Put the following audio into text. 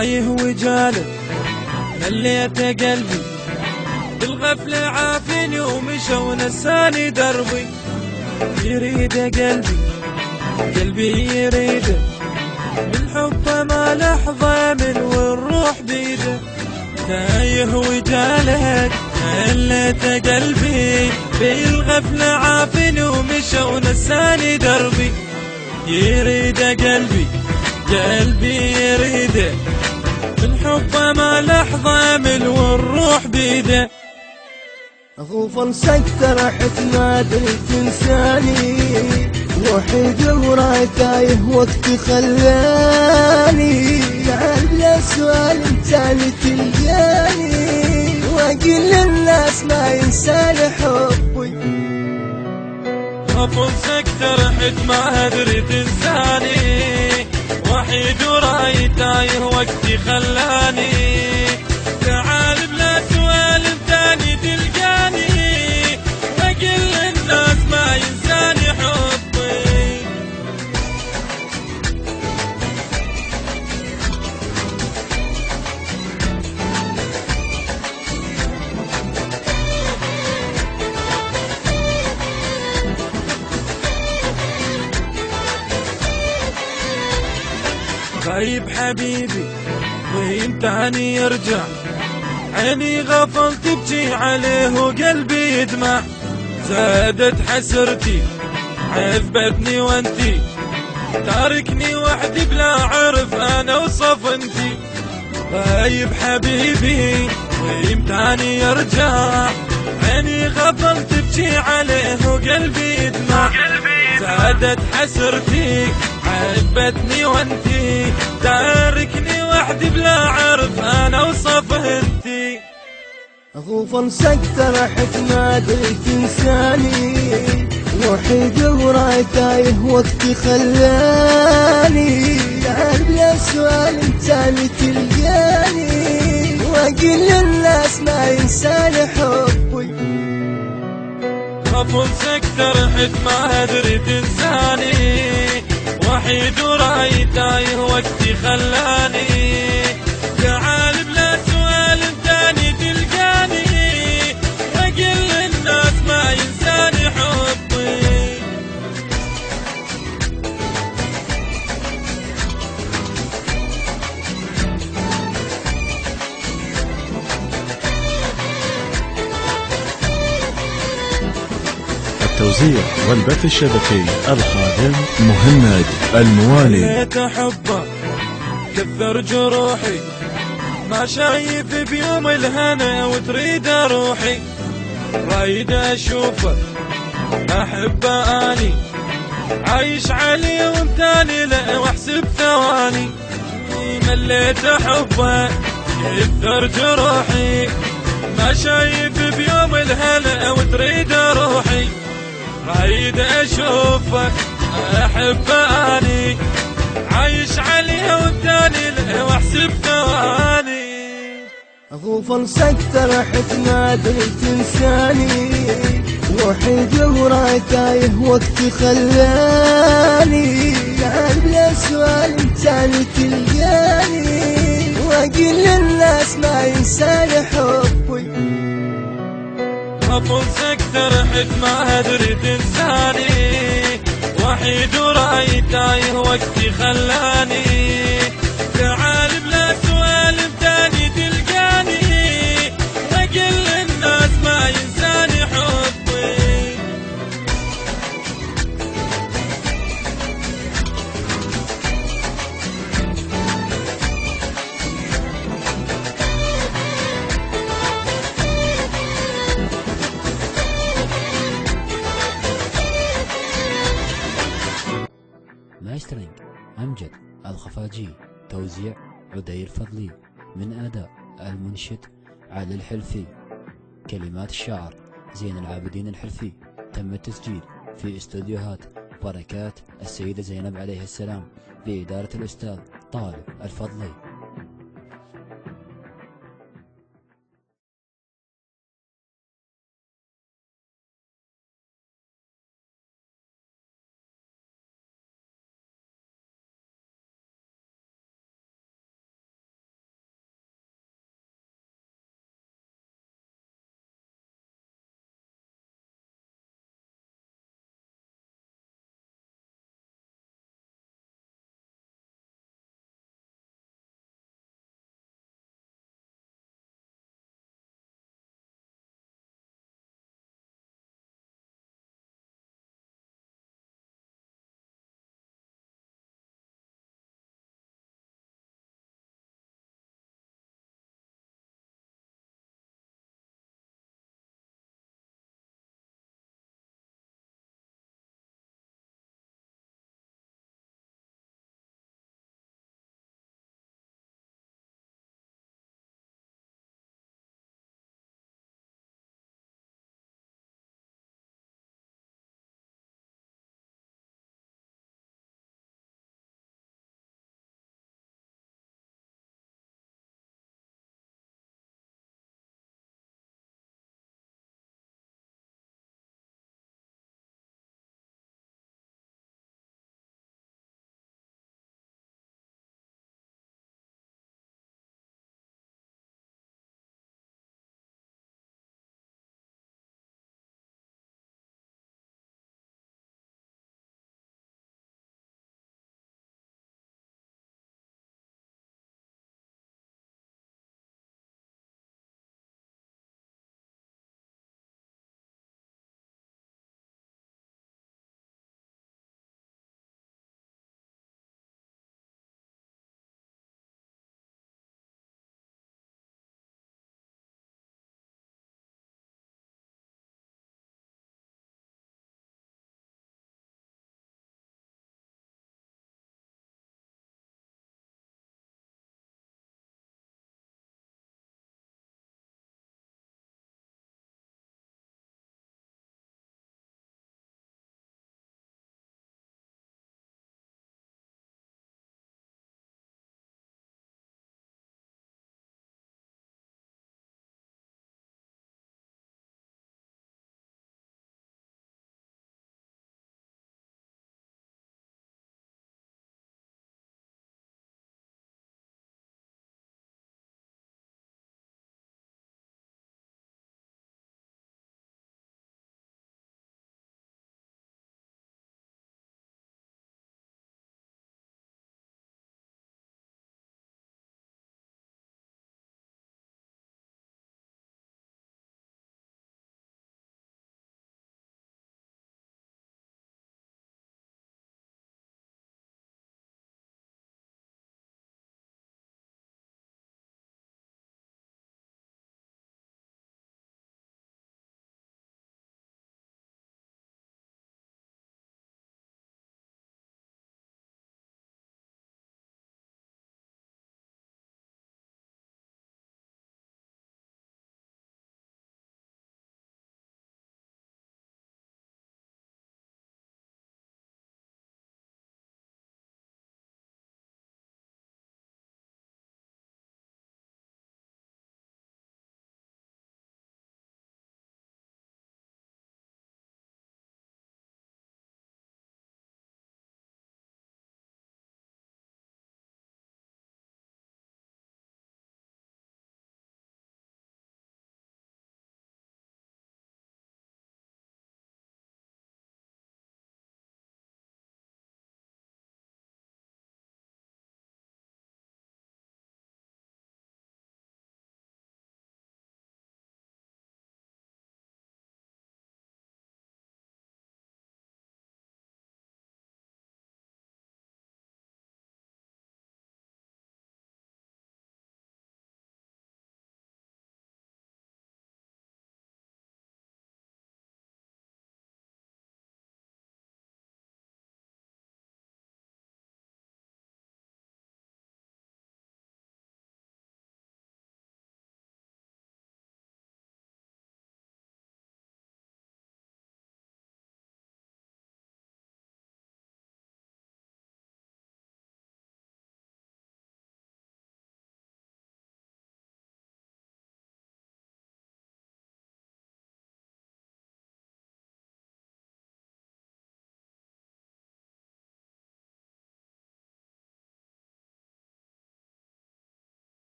تايه وجالد مليت قلبي بالغفلة عافني ومشى ونساني دربي. يريد قلبي يريد بالحب ما لحظة من والروح بيده. تايه وجالد مليت قلبي بالغفلة عافني ومشى ونساني دربي. يريد قلبي يريد بالحب ما لحظة مل والروح بيده. اخوف انسكت رحت ما ادري تنساني، وحيد وراي تايه وقتي خلاني. على سؤال تاني تلقاني، واقول للناس ما ينساني حبي. اخوف انسكت رحت ما ادري تنساني، وحيد وراي تايه وقتي خلاني. تعال بلا سؤال ثاني تلقاني، واقول للناس ما ينساني حبي. غايب حبيبي ويمتعني يرجع، عيني غفلت تبكي عليه وقلبي يدمع. زادت حسرتي عذبتني وانتي، تاركني وحدي بلا عرف انا وصف انتي. غايب حبيبي ويمتعني يرجع، عيني غفلت تبكي عليه وقلبي يدمع. زادت حسرتي عذبتني وانتي، تاركني وحدي بلا عرف انا وصف انتي. اخوف انسكت رحت ما ادري تنساني، وحيد وراي تايه وقتي خلاني. على سؤال تاني تلقاني، واقول للناس ما ينساني حبي. خاف انسكت رحت ما ادري تنساني، وحيد وراي تايه وقتي خلاني. تعال بلا سؤال ثاني تلقاني، واقول للناس ما ينساني حبي. التوزيع والبث الشبكي الخادم مهند الموالي. ليت احبه كثر جروحي، ما شايف بيوم الهنا وتريد روحي. رايد اشوفه احبه اني، عايش عليه وامتاني له واحسب ثواني. مليت احبه كثر جروحي، ما شايف بيوم الهنا وتريد روحي. رايد اشوفه احبه اني، عايش عليه وامتاني له واحسب ثواني. اخوف انسكت رحت ما ادري تنساني، وحيد وراي تايه وقتي خلاني. على سؤال تاني تلقاني، واقول للناس ما ينساني حبي. خاف انسكت رحت ما ادري تنساني، وحيد وراي تايه وقتي خلاني. تعال بلا سؤال ثاني تلقاني، واقول للناس ما ينساني حبي. مايسترينج أمجد الخفاجي، توزيع عدي الفضلي، من أداء المنشد علي الحلفي، كلمات الشاعر زين العابدين الحلفي. تم التسجيل في استوديوهات بركات السيدة زينب عليه السلام، بإدارة الأستاذ طالب الفضلي.